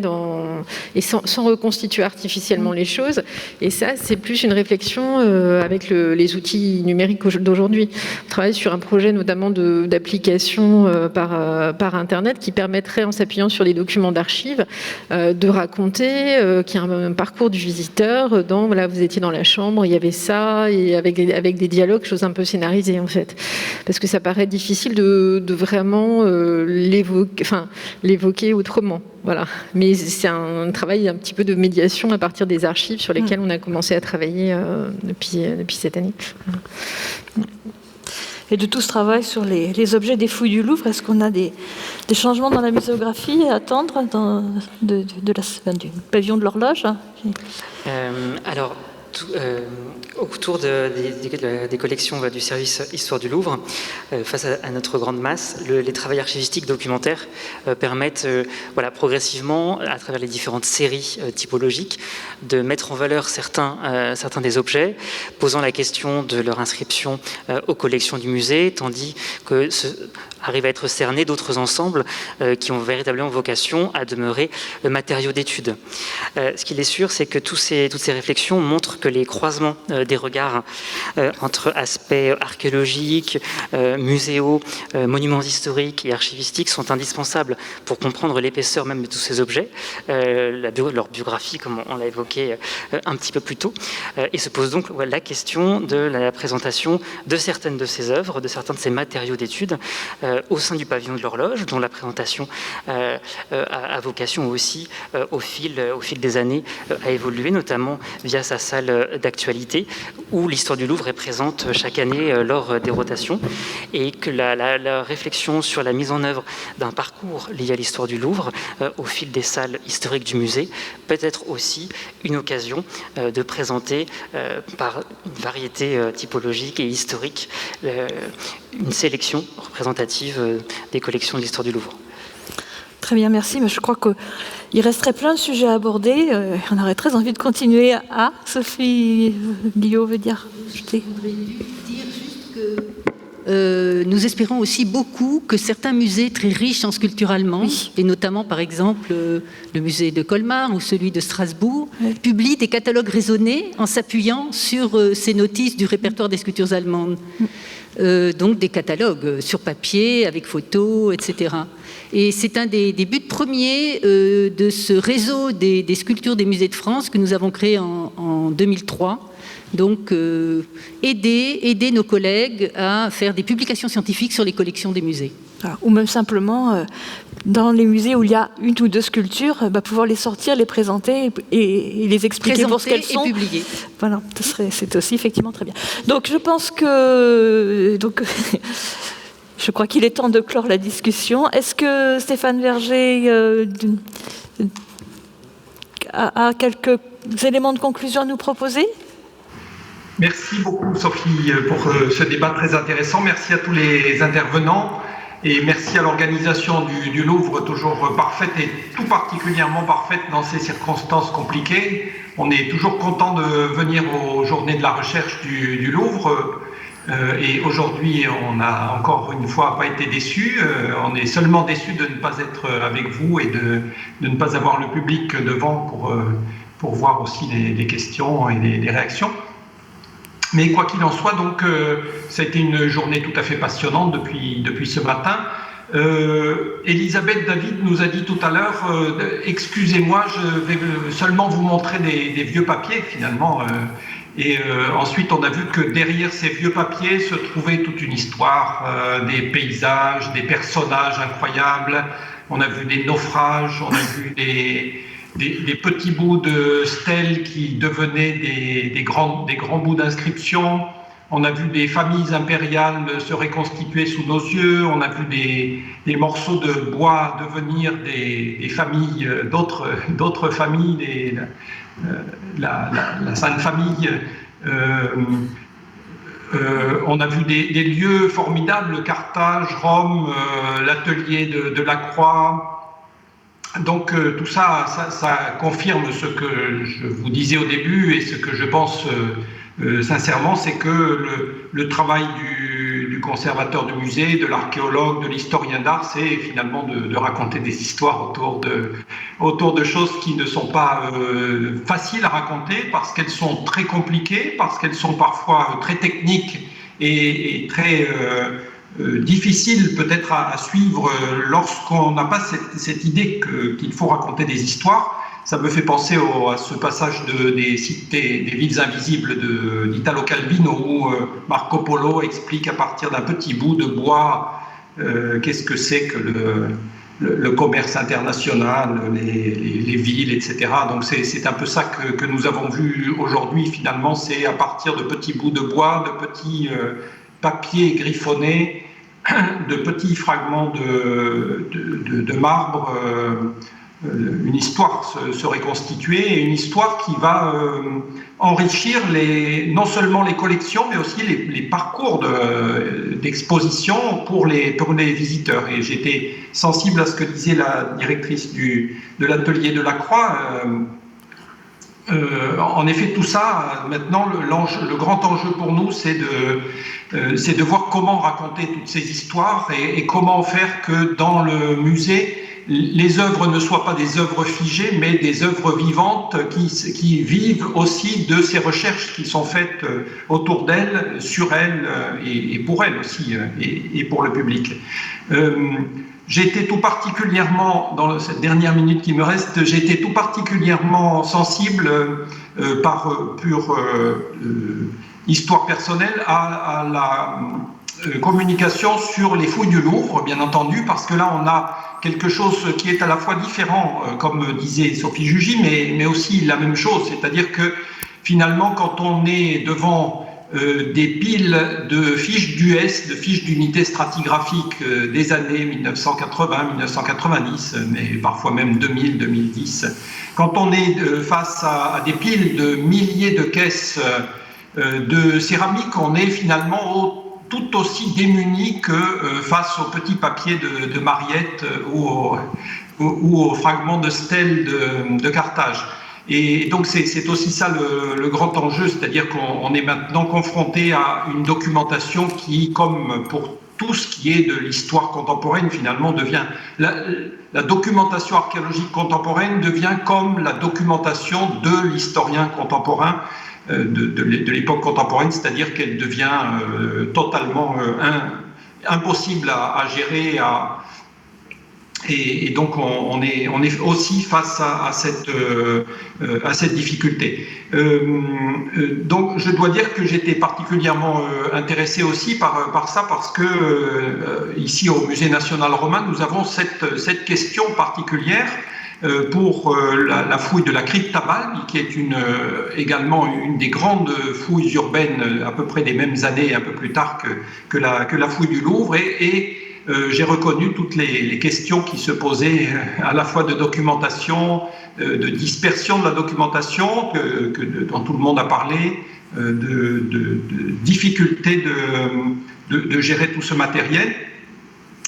et sans reconstituer artificiellement les choses. Et ça, c'est plus une réflexion avec les outils numériques d'aujourd'hui. On travaille sur un projet notamment d'application par Internet qui permettrait, en s'appuyant sur les documents d'archives, de raconter qu'il y a un parcours du visiteur. Voilà, vous étiez dans la chambre, il y avait ça, et avec des dialogues, choses un peu scénarisées en fait. Parce que ça paraît difficile de vraiment l'évoquer autrement. Voilà. Mais c'est un travail un petit peu de médiation à partir des archives sur lesquelles on a commencé à travailler depuis cette année. Et de tout ce travail sur les objets des fouilles du Louvre, est-ce qu'on a des changements dans la muséographie à attendre du pavillon de l'horloge? Alors, autour des collections du service Histoire du Louvre, face à notre grande masse, les travaux archivistiques documentaires permettent progressivement, à travers les différentes séries typologiques, de mettre en valeur certains des objets, posant la question de leur inscription aux collections du musée, tandis que arrivent à être cernés d'autres ensembles qui ont véritablement vocation à demeurer le matériau d'étude. Ce qu'il est sûr, c'est que toutes ces réflexions montrent que les croisements des regards entre aspects archéologiques, muséaux, monuments historiques et archivistiques sont indispensables pour comprendre l'épaisseur même de tous ces objets, leur biographie, comme on l'a évoqué un petit peu plus tôt, et se pose donc la question de la présentation de certaines de ces œuvres, de certains de ces matériaux d'étude au sein du pavillon de l'horloge, dont la présentation a vocation aussi, au fil des années, à évoluer, notamment via sa salle d'actualité, où l'histoire du Louvre est présente chaque année lors des rotations, et que la réflexion sur la mise en œuvre d'un parcours lié à l'histoire du Louvre au fil des salles historiques du musée peut être aussi une occasion de présenter par une variété typologique et historique une sélection représentative des collections de l'histoire du Louvre. Très bien, merci. Mais je crois qu'il resterait plein de sujets à aborder. On aurait très envie de continuer. Sophie Guillot veut dire. Je voudrais dire juste que nous espérons aussi beaucoup que certains musées très riches en sculpture allemande, et notamment par exemple le musée de Colmar ou celui de Strasbourg, publient des catalogues raisonnés en s'appuyant sur ces notices du répertoire des sculptures allemandes. Donc des catalogues sur papier, avec photos, etc. Et c'est un des buts premiers de ce réseau des sculptures des musées de France que nous avons créé en 2003. Donc aider nos collègues à faire des publications scientifiques sur les collections des musées. Ou même simplement, dans les musées où il y a une ou deux sculptures, pouvoir les sortir, les présenter et les expliquer pour ce qu'elles sont. Et publier. Voilà, c'est aussi effectivement très bien. Donc je pense que... je crois qu'il est temps de clore la discussion. Est-ce que Stéphane Verger a quelques éléments de conclusion à nous proposer ? Merci beaucoup Sophie pour ce débat très intéressant. Merci à tous les intervenants et merci à l'organisation du Louvre, toujours parfaite et tout particulièrement parfaite dans ces circonstances compliquées. On est toujours content de venir aux Journées de la recherche du Louvre. Et aujourd'hui, on n'a encore une fois pas été déçus. On est seulement déçus de ne pas être avec vous et de ne pas avoir le public devant pour voir aussi les questions et les réactions. Mais quoi qu'il en soit, donc, ça a été une journée tout à fait passionnante depuis ce matin. Elisabeth David nous a dit tout à l'heure, excusez-moi, je vais seulement vous montrer des vieux papiers finalement. Et ensuite, on a vu que derrière ces vieux papiers se trouvait toute une histoire, des paysages, des personnages incroyables. On a vu des naufrages, on a vu des petits bouts de stèles qui devenaient des grands bouts d'inscriptions. On a vu des familles impériales se reconstituer sous nos yeux. On a vu des morceaux de bois devenir des familles, d'autres familles, la Sainte Famille. On a vu des lieux formidables, Carthage, Rome, l'atelier de la Croix. Donc tout ça confirme ce que je vous disais au début et ce que je pense sincèrement, c'est que le travail du conservateur du musée, de l'archéologue, de l'historien d'art, c'est finalement de raconter des histoires autour de choses qui ne sont pas faciles à raconter parce qu'elles sont très compliquées, parce qu'elles sont parfois très techniques et très difficiles peut-être à suivre lorsqu'on n'a pas cette idée qu'il faut raconter des histoires. Ça me fait penser à ce passage des cités, des villes invisibles d'Italo Calvino où Marco Polo explique à partir d'un petit bout de bois qu'est-ce que c'est que le commerce international, les villes, etc. Donc c'est un peu ça que nous avons vu aujourd'hui finalement, c'est à partir de petits bouts de bois, de petits papiers griffonnés, de petits fragments de marbre, une histoire se reconstituer, et une histoire qui va enrichir non seulement les collections, mais aussi les parcours d'exposition pour les visiteurs. Et j'étais sensible à ce que disait la directrice de l'atelier de la Croix. En effet, tout ça, maintenant, le grand enjeu pour nous, c'est de voir comment raconter toutes ces histoires et comment faire que dans le musée, les œuvres ne soient pas des œuvres figées, mais des œuvres vivantes qui vivent aussi de ces recherches qui sont faites autour d'elles, sur elles et pour elles aussi, et pour le public. J'ai été tout particulièrement, dans cette dernière minute qui me reste, j'ai été tout particulièrement sensible par pure histoire personnelle à la communication sur les fouilles du Louvre, bien entendu, parce que là on a quelque chose qui est à la fois différent, comme disait Sophie Jugy, mais aussi la même chose, c'est-à-dire que finalement quand on est devant des piles de fiches d'US, de fiches d'unités stratigraphiques des années 1980, 1990, mais parfois même 2000, 2010, quand on est face à des piles de milliers de caisses de céramique, on est finalement tout aussi démunis que face aux petits papiers de Mariette ou aux fragments de stèles de Carthage. Et donc c'est aussi ça le grand enjeu, c'est-à-dire qu'on est maintenant confronté à une documentation qui, comme pour tout ce qui est de l'histoire contemporaine, finalement devient la documentation archéologique contemporaine devient comme la documentation de l'historien contemporain de l'époque contemporaine, c'est-à-dire qu'elle devient totalement impossible à gérer. Et donc on est aussi face à cette difficulté. Donc je dois dire que j'étais particulièrement intéressé aussi par ça, parce que ici au Musée national romain, nous avons cette question particulière pour la fouille de la crypte Balbi, qui est également une des grandes fouilles urbaines à peu près des mêmes années, un peu plus tard que la fouille du Louvre, et j'ai reconnu toutes les questions qui se posaient à la fois de documentation, de dispersion de la documentation dont tout le monde a parlé, de difficulté de gérer tout ce matériel.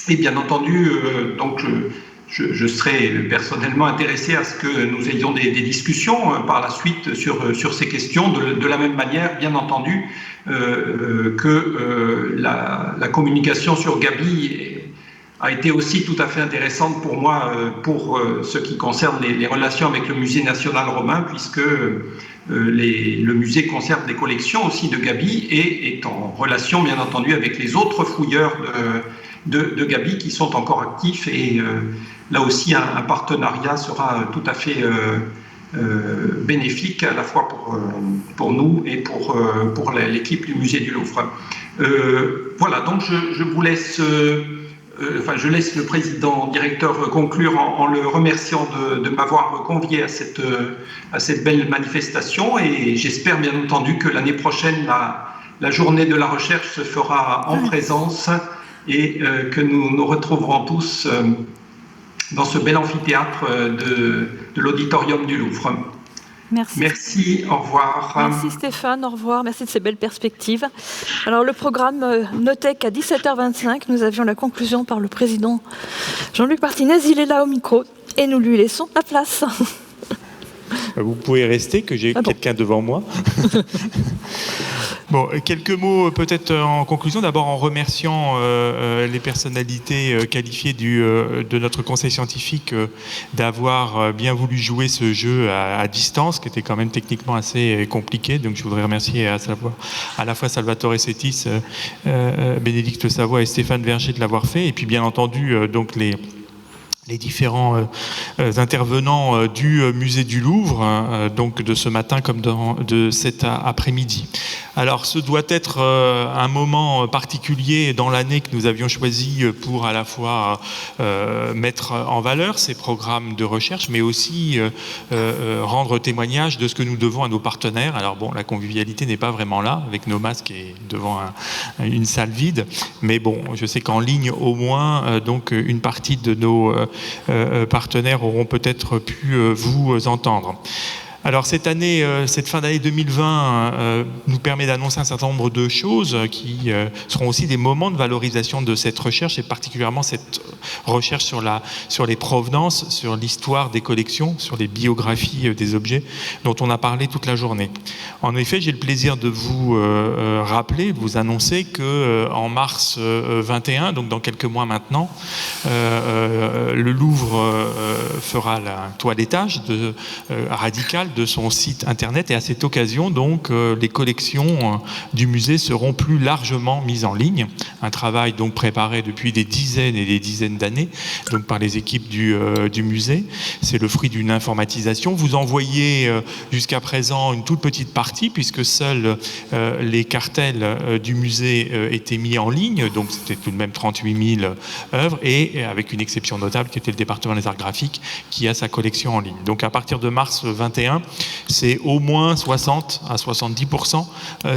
Et bien entendu, donc je serais personnellement intéressé à ce que nous ayons des discussions par la suite sur ces questions, de la même manière, bien entendu, que la communication sur Gabi a été aussi tout à fait intéressante pour moi pour ce qui concerne les relations avec le Musée national romain, puisque le musée conserve des collections aussi de Gabi et est en relation, bien entendu, avec les autres fouilleurs de Gabi qui sont encore actifs. Et là aussi, un partenariat sera tout à fait bénéfique, à la fois pour nous et pour l'équipe du musée du Louvre. Voilà, donc je vous laisse... je laisse le président directeur conclure en le remerciant de m'avoir convié à cette belle manifestation, et j'espère bien entendu que l'année prochaine la journée de la recherche se fera en présence et que nous nous retrouverons tous dans ce bel amphithéâtre de l'auditorium du Louvre. Merci. Merci, au revoir. Merci Stéphane, au revoir. Merci de ces belles perspectives. Alors le programme notait qu'à 17h25, nous avions la conclusion par le président Jean-Luc Martinez. Il est là au micro et nous lui laissons la place. Vous pouvez rester, que j'ai quelqu'un devant moi. Bon, quelques mots peut-être en conclusion, d'abord en remerciant les personnalités qualifiées de notre conseil scientifique d'avoir bien voulu jouer ce jeu à distance, qui était quand même techniquement assez compliqué. Donc je voudrais remercier à la fois Salvatore Settis, Bénédicte Savoie et Stéphane Verger de l'avoir fait, et puis bien entendu donc les différents intervenants du musée du Louvre, donc de ce matin comme de cet après-midi. Alors ce doit être un moment particulier dans l'année que nous avions choisi pour à la fois mettre en valeur ces programmes de recherche, mais aussi rendre témoignage de ce que nous devons à nos partenaires. Alors bon, la convivialité n'est pas vraiment là, avec nos masques et devant une salle vide, mais bon, je sais qu'en ligne au moins, donc une partie de nos partenaires auront peut-être pu vous entendre. Alors cette année, cette fin d'année 2020 nous permet d'annoncer un certain nombre de choses qui seront aussi des moments de valorisation de cette recherche, et particulièrement cette recherche sur les provenances, sur l'histoire des collections, sur les biographies des objets dont on a parlé toute la journée. En effet, j'ai le plaisir de vous rappeler, de vous annoncer que en mars 21, donc dans quelques mois maintenant, le Louvre fera la toilettage radical de son site internet, et à cette occasion donc les collections du musée seront plus largement mises en ligne. Un travail donc préparé depuis des dizaines et des dizaines d'années donc par les équipes du musée. C'est le fruit d'une informatisation. Vous en voyez jusqu'à présent une toute petite partie, puisque seuls les cartels du musée étaient mis en ligne, donc c'était tout de même 38 000 œuvres, et avec une exception notable qui était le département des arts graphiques qui a sa collection en ligne. Donc à partir de mars 21, c'est au moins 60 à 70%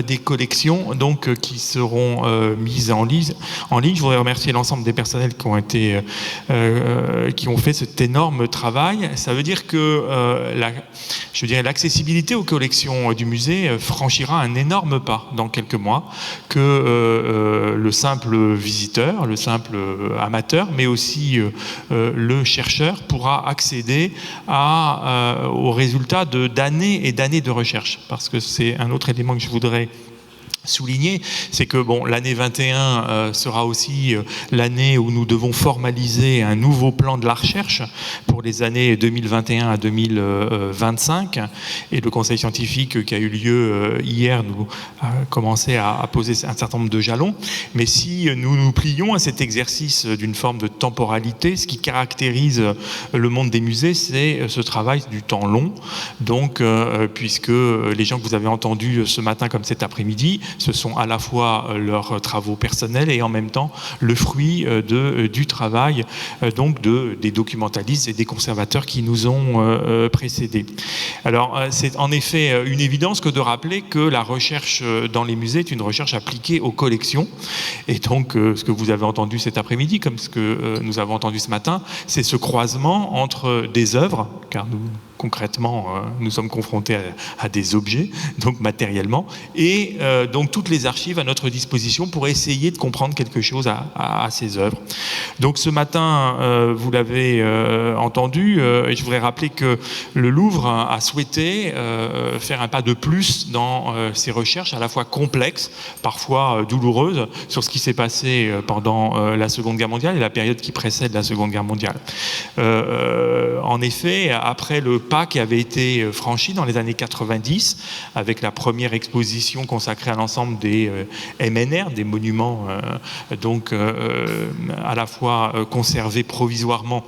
des collections donc qui seront mises en ligne. Je voudrais remercier l'ensemble des personnels qui ont fait cet énorme travail. Ça veut dire que l'accessibilité aux collections du musée franchira un énorme pas dans quelques mois, que le simple visiteur, le simple amateur, mais aussi le chercheur pourra accéder aux résultats d'années et d'années de recherche. Parce que c'est un autre élément que je voudrais souligner, c'est que bon, l'année 21 sera aussi l'année où nous devons formaliser un nouveau plan de la recherche pour les années 2021 à 2025, et le conseil scientifique qui a eu lieu hier nous a commencé à poser un certain nombre de jalons. Mais si nous nous plions à cet exercice d'une forme de temporalité, ce qui caractérise le monde des musées, c'est ce travail du temps long. Donc puisque les gens que vous avez entendus ce matin comme cet après-midi, ce sont à la fois leurs travaux personnels et en même temps le fruit du travail donc des documentalistes et des conservateurs qui nous ont précédés. Alors c'est en effet une évidence que de rappeler que la recherche dans les musées est une recherche appliquée aux collections, et donc ce que vous avez entendu cet après-midi comme ce que nous avons entendu ce matin, c'est ce croisement entre des œuvres, car nous concrètement, nous sommes confrontés à des objets, donc matériellement, et donc toutes les archives à notre disposition pour essayer de comprendre quelque chose à ces œuvres. Donc ce matin, vous l'avez entendu, et je voudrais rappeler que le Louvre a souhaité faire un pas de plus dans ses recherches à la fois complexes, parfois douloureuses, sur ce qui s'est passé pendant la Seconde Guerre mondiale et la période qui précède la Seconde Guerre mondiale. En effet, après le pas qui avait été franchi dans les années 90, avec la première exposition consacrée à l'ensemble des MNR, des monuments donc à la fois conservés provisoirement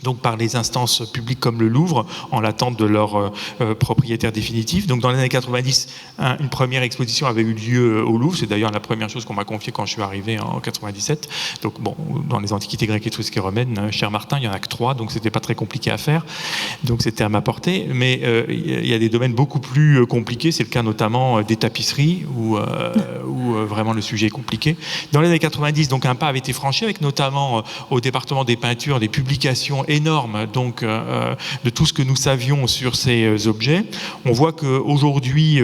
donc par les instances publiques comme le Louvre, en l'attente de leur propriétaire définitif. Donc dans les années 90, une première exposition avait eu lieu au Louvre. C'est d'ailleurs la première chose qu'on m'a confiée quand je suis arrivé en 97. Donc bon, dans les antiquités grecques, étrusques et romaines, cher Martin, il n'y en a que 3, donc c'était pas très compliqué à faire. Donc c'était à ma portée. Mais il y a des domaines beaucoup plus compliqués. C'est le cas notamment des tapisseries, où vraiment le sujet est compliqué. Dans les années 90, donc un pas avait été franchi, avec notamment au département des peintures, des publications énorme donc de tout ce que nous savions sur ces objets. On voit qu'aujourd'hui,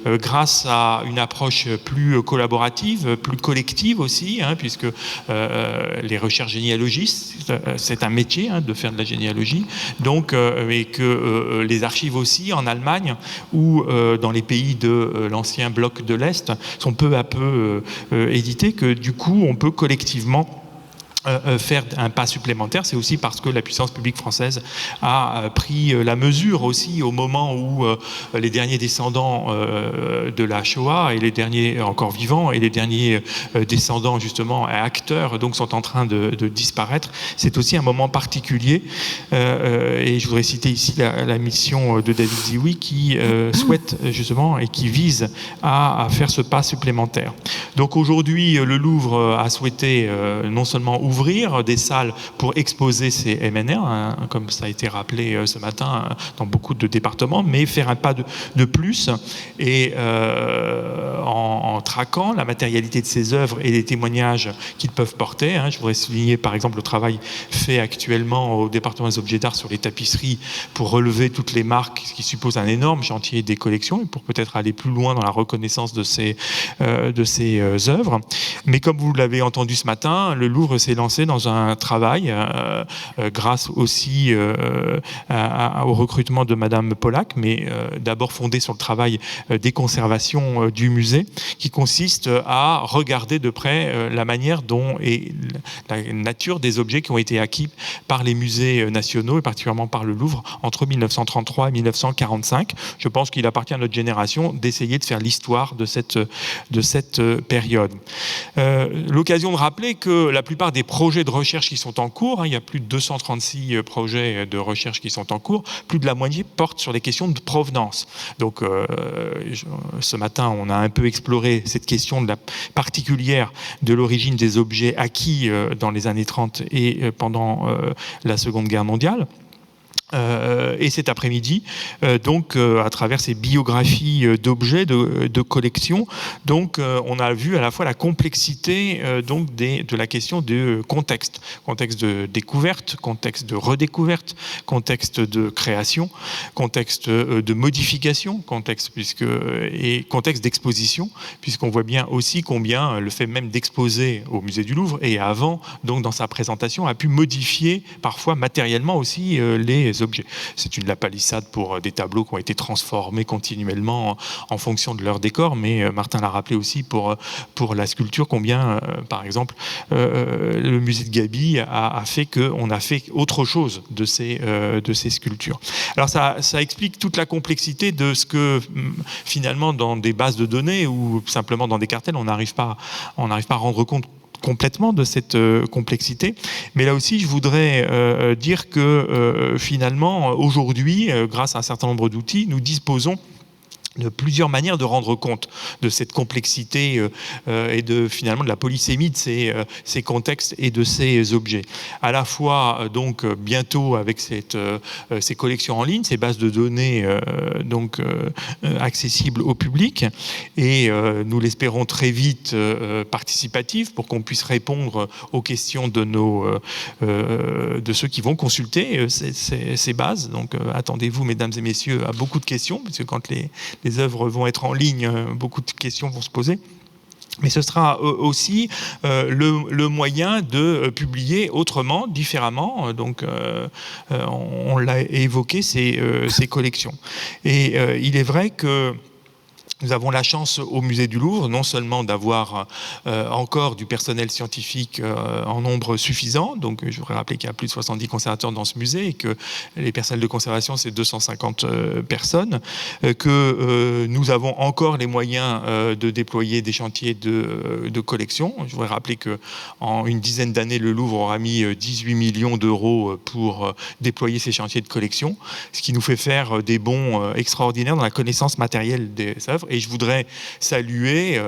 grâce à une approche plus collaborative, plus collective aussi, puisque les recherches généalogistes, c'est un métier de faire de la généalogie, donc, et que les archives aussi en Allemagne ou dans les pays de l'ancien bloc de l'Est sont peu à peu éditées, que du coup on peut collectivement faire un pas supplémentaire. C'est aussi parce que la puissance publique française a pris la mesure aussi au moment où les derniers descendants de la Shoah et les derniers encore vivants et les derniers descendants justement acteurs donc sont en train de disparaître. C'est aussi un moment particulier et je voudrais citer ici la mission de David Zioui qui souhaite justement et qui vise à faire ce pas supplémentaire. Donc aujourd'hui, le Louvre a souhaité non seulement ouvrir des salles pour exposer ces MNR, comme ça a été rappelé ce matin dans beaucoup de départements, mais faire un pas de plus et en traquant la matérialité de ces œuvres et les témoignages qu'ils peuvent porter. Je voudrais souligner par exemple le travail fait actuellement au département des objets d'art sur les tapisseries pour relever toutes les marques, ce qui suppose un énorme chantier des collections et pour peut-être aller plus loin dans la reconnaissance de ces œuvres. Mais comme vous l'avez entendu ce matin, le Louvre s'est lancé dans un travail grâce aussi au recrutement de Madame Pollack, mais d'abord fondé sur le travail des conservations du musée, qui consiste à regarder de près la manière dont et la nature des objets qui ont été acquis par les musées nationaux et particulièrement par le Louvre entre 1933 et 1945. Je pense qu'il appartient à notre génération d'essayer de faire l'histoire de cette période. L'occasion de rappeler que la plupart des projets de recherche qui sont en cours, il y a plus de 236 projets de recherche qui sont en cours, plus de la moitié portent sur les questions de provenance. Donc ce matin, on a un peu exploré cette question de la particulière de l'origine des objets acquis dans les années 30 et pendant la Seconde Guerre mondiale. Et cet après-midi, donc à travers ces biographies d'objets, de collections, donc on a vu à la fois la complexité donc de la question de contexte de découverte, contexte de redécouverte, contexte de création, contexte de modification, contexte d'exposition, puisqu'on voit bien aussi combien le fait même d'exposer au musée du Louvre et avant donc dans sa présentation a pu modifier parfois matériellement aussi les objets. C'est une lapalissade pour des tableaux qui ont été transformés continuellement en fonction de leur décor, mais Martin l'a rappelé aussi pour la sculpture, combien, par exemple, le musée de Gaby a fait qu'on a fait autre chose de ces sculptures. Alors ça explique toute la complexité de ce que finalement dans des bases de données ou simplement dans des cartels, on n'arrive pas à rendre compte complètement de cette complexité. Mais là aussi, je voudrais dire que finalement, aujourd'hui, grâce à un certain nombre d'outils, nous disposons de plusieurs manières de rendre compte de cette complexité et finalement de la polysémie de ces contextes et de ces objets. À la fois donc bientôt avec ces collections en ligne, ces bases de données accessibles au public, et nous l'espérons très vite participatives pour qu'on puisse répondre aux questions de ceux qui vont consulter ces bases. Donc attendez-vous, mesdames et messieurs, à beaucoup de questions, parce que quand les œuvres vont être en ligne, beaucoup de questions vont se poser. Mais ce sera aussi le moyen de publier autrement, différemment. Donc, on l'a évoqué, ces collections. Et il est vrai que nous avons la chance au Musée du Louvre, non seulement d'avoir encore du personnel scientifique en nombre suffisant, donc je voudrais rappeler qu'il y a plus de 70 conservateurs dans ce musée et que les personnels de conservation, c'est 250 personnes, que nous avons encore les moyens de déployer des chantiers de collection. Je voudrais rappeler qu'en une dizaine d'années, le Louvre aura mis 18 millions d'euros pour déployer ces chantiers de collection, ce qui nous fait faire des bonds extraordinaires dans la connaissance matérielle des œuvres. Et je voudrais saluer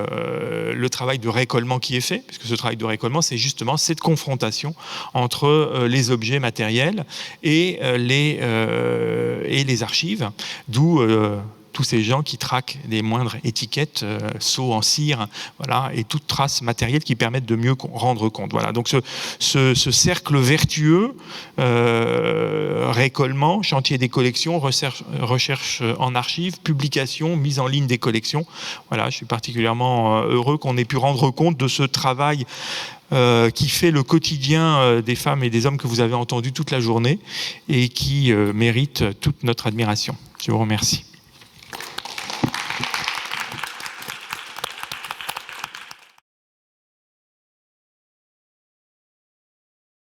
le travail de récollement qui est fait, puisque ce travail de récollement, c'est justement cette confrontation entre les objets matériels et les archives, d'où tous ces gens qui traquent les moindres étiquettes, sceaux en cire, voilà, et toute trace matérielle qui permettent de mieux rendre compte. Voilà. Donc ce cercle vertueux, récollement, chantier des collections, recherche en archives, publication, mise en ligne des collections. Voilà, je suis particulièrement heureux qu'on ait pu rendre compte de ce travail qui fait le quotidien des femmes et des hommes que vous avez entendus toute la journée et qui mérite toute notre admiration. Je vous remercie.